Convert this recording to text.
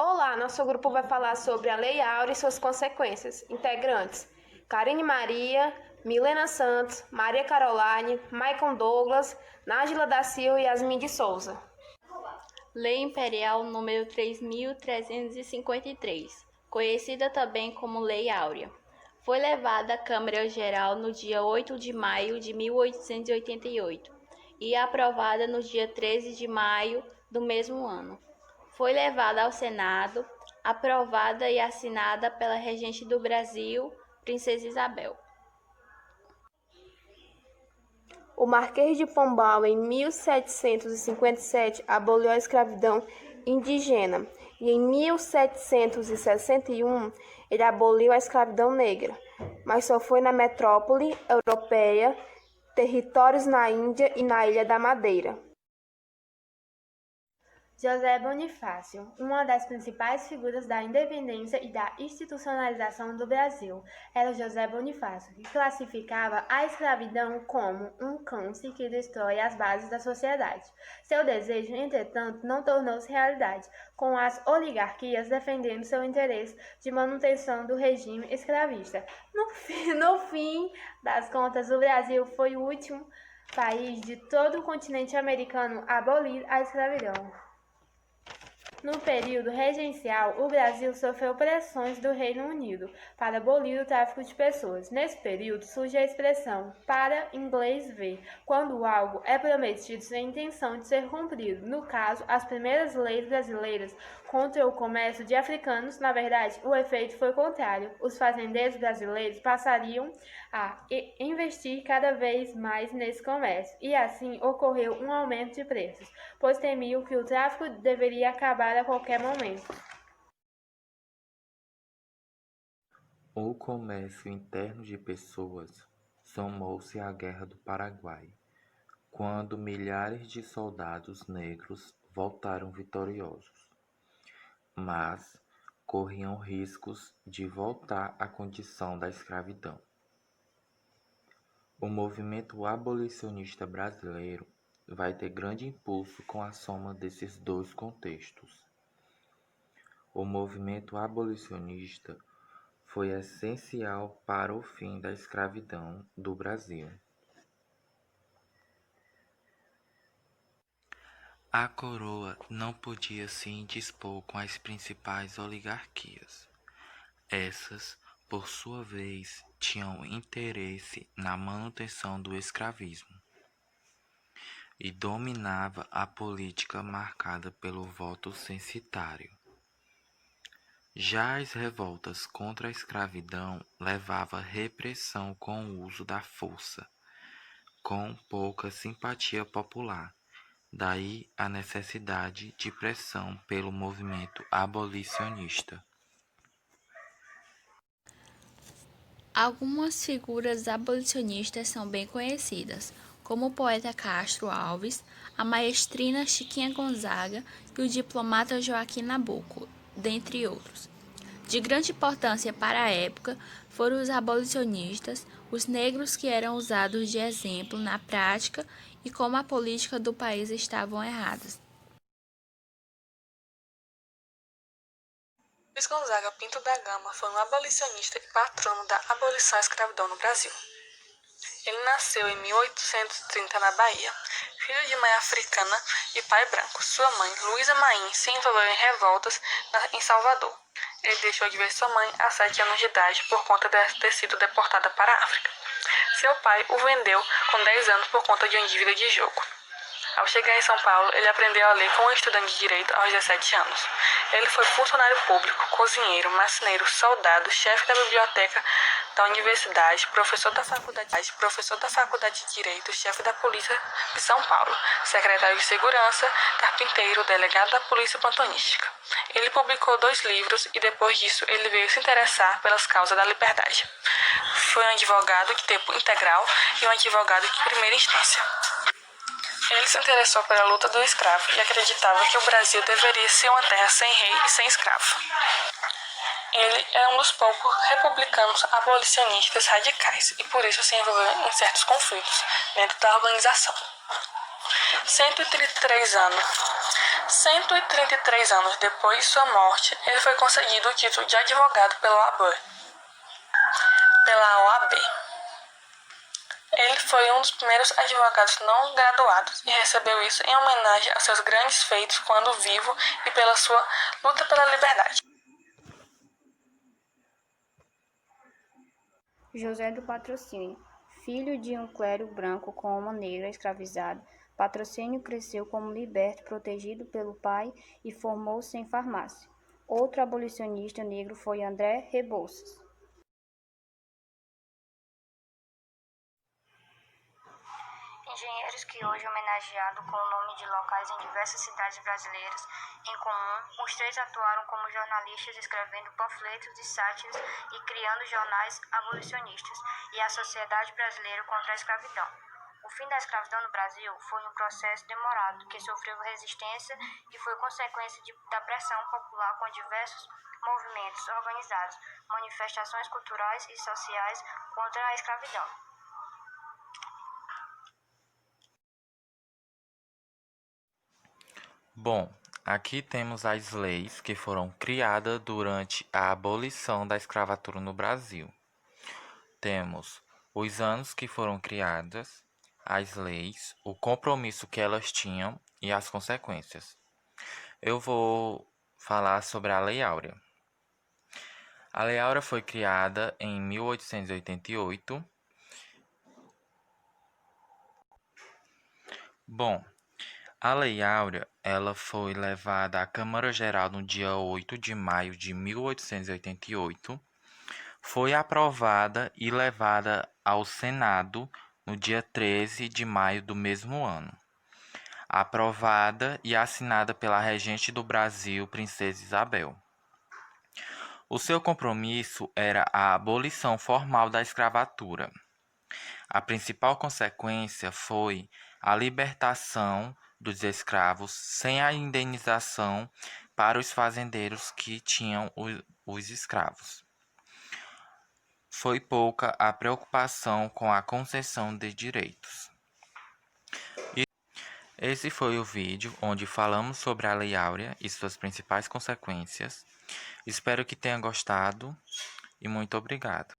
Olá, nosso grupo vai falar sobre a Lei Áurea e suas consequências. Integrantes: Karine Maria, Milena Santos, Maria Caroline, Maicon Douglas, Nájila da Silva e Yasmin de Souza. Lei Imperial número 3.353, conhecida também como Lei Áurea, foi levada à Câmara Geral no dia 8 de maio de 1888 e aprovada no dia 13 de maio do mesmo ano. Foi levada ao Senado, aprovada e assinada pela Regente do Brasil, Princesa Isabel. O Marquês de Pombal, em 1757, aboliu a escravidão indígena e, em 1761, ele aboliu a escravidão negra, mas só foi na metrópole europeia, territórios na Índia e na Ilha da Madeira. José Bonifácio, uma das principais figuras da independência e da institucionalização do Brasil, era José Bonifácio, que classificava a escravidão como um câncer que destrói as bases da sociedade. Seu desejo, entretanto, não tornou-se realidade, com as oligarquias defendendo seu interesse de manutenção do regime escravista. No fim das contas, o Brasil foi o último país de todo o continente americano a abolir a escravidão. No período regencial, o Brasil sofreu pressões do Reino Unido para abolir o tráfico de pessoas. Nesse período surge a expressão "para inglês ver", quando algo é prometido sem intenção de ser cumprido. No caso, as primeiras leis brasileiras contra o comércio de africanos, na verdade, o efeito foi contrário. Os fazendeiros brasileiros passariam a investir cada vez mais nesse comércio, e assim ocorreu um aumento de preços, pois temiam que o tráfico deveria acabar a qualquer momento. O comércio interno de pessoas somou-se à Guerra do Paraguai, quando milhares de soldados negros voltaram vitoriosos, mas corriam riscos de voltar à condição da escravidão. O movimento abolicionista brasileiro vai ter grande impulso com a soma desses dois contextos. O movimento abolicionista foi essencial para o fim da escravidão do Brasil. A coroa não podia se indispor com as principais oligarquias. Essas, por sua vez, tinham interesse na manutenção do escravismo e dominava a política marcada pelo voto censitário. Já as revoltas contra a escravidão levavam à repressão com o uso da força, com pouca simpatia popular. Daí a necessidade de pressão pelo movimento abolicionista. Algumas figuras abolicionistas são bem conhecidas, como o poeta Castro Alves, a maestrina Chiquinha Gonzaga e o diplomata Joaquim Nabuco, dentre outros. De grande importância para a época foram os abolicionistas, os negros que eram usados de exemplo na prática e como a política do país estavam erradas. Luiz Gonzaga Pinto da Gama foi um abolicionista e patrono da abolição à escravidão no Brasil. Ele nasceu em 1830 na Bahia, filho de mãe africana e pai branco. Sua mãe, Luísa Maim, se envolveu em revoltas em Salvador. Ele deixou de ver sua mãe a 7 anos de idade por conta de ter sido deportada para a África. Seu pai o vendeu com 10 anos por conta de uma dívida de jogo. Ao chegar em São Paulo, ele aprendeu a ler como um estudante de direito aos 17 anos. Ele foi funcionário público, cozinheiro, marceneiro, soldado, chefe da biblioteca da universidade, professor da faculdade de direito, chefe da polícia de São Paulo, secretário de segurança, carpinteiro, delegado da polícia plantonística. Ele publicou 2 livros e depois disso ele veio se interessar pelas causas da liberdade. Foi um advogado de tempo integral e um advogado de primeira instância. Ele se interessou pela luta do escravo e acreditava que o Brasil deveria ser uma terra sem rei e sem escravo. Ele era um dos poucos republicanos abolicionistas radicais e por isso se envolveu em certos conflitos dentro da organização. 133 anos 133 anos depois de sua morte, ele foi concedido o título de advogado pela OAB. Ele foi um dos primeiros advogados não graduados e recebeu isso em homenagem a seus grandes feitos quando vivo e pela sua luta pela liberdade. José do Patrocínio, filho de um clero branco com uma negra escravizada, Patrocínio cresceu como liberto, protegido pelo pai e formou-se em farmácia. Outro abolicionista negro foi André Rebouças. Engenheiros que hoje homenageados com o nome de locais em diversas cidades brasileiras. Em comum, os três atuaram como jornalistas, escrevendo panfletos de sátiras e criando jornais abolicionistas e a Sociedade Brasileira contra a Escravidão. O fim da escravidão no Brasil foi um processo demorado, que sofreu resistência e foi consequência da pressão popular com diversos movimentos organizados, manifestações culturais e sociais contra a escravidão. Bom, aqui temos as leis que foram criadas durante a abolição da escravatura no Brasil. Temos os anos que foram criadas, as leis, o compromisso que elas tinham e as consequências. Eu vou falar sobre a Lei Áurea. A Lei Áurea foi criada em 1888. Bom, a Lei Áurea ela foi levada à Câmara Geral no dia 8 de maio de 1888, foi aprovada e levada ao Senado no dia 13 de maio do mesmo ano, aprovada e assinada pela regente do Brasil, Princesa Isabel. O seu compromisso era a abolição formal da escravatura. A principal consequência foi a libertação dos escravos sem a indenização para os fazendeiros que tinham os escravos. Foi pouca a preocupação com a concessão de direitos. Esse foi o vídeo onde falamos sobre a Lei Áurea e suas principais consequências. Espero que tenha gostado e muito obrigado.